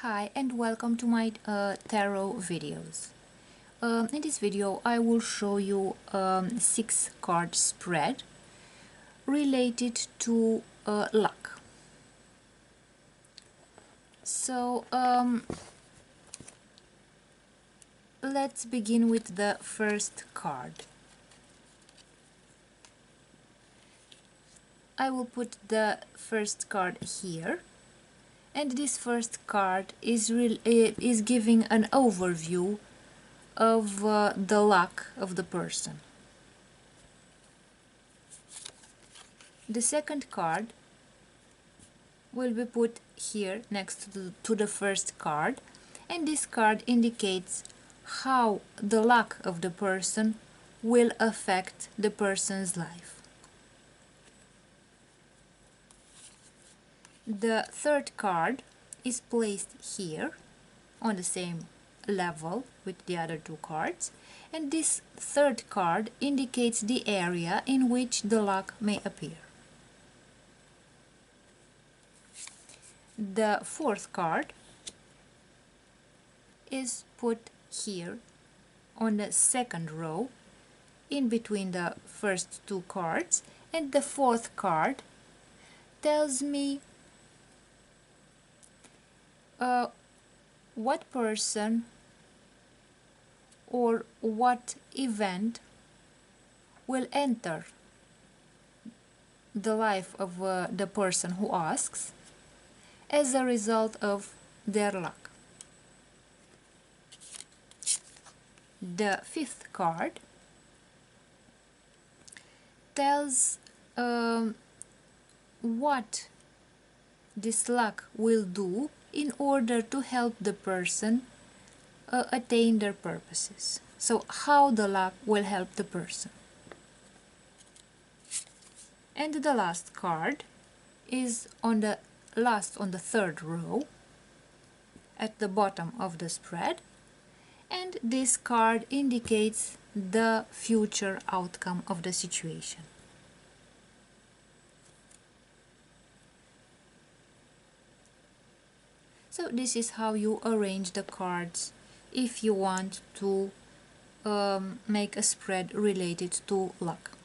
Hi and welcome to my tarot videos. In this video I will show you 6 card spread related to luck. So let's begin with the first card. I will put the first card here. And this first card is giving an overview of the luck of the person. The second card will be put here next to the first card, and this card indicates how the luck of the person will affect the person's life. The third card is placed here on the same level with the other 2 cards, and this third card indicates the area in which the luck may appear. The fourth card is put here on the second row in between the first 2 cards, and the fourth card tells me what person or what event will enter the life of the person who asks as a result of their luck. The fifth card tells what this luck will do in order to help the person attain their purposes. So how the luck will help the person. And the last card is on the third row at the bottom of the spread, and this card indicates the future outcome of the situation. So this is how you arrange the cards if you want to make a spread related to luck.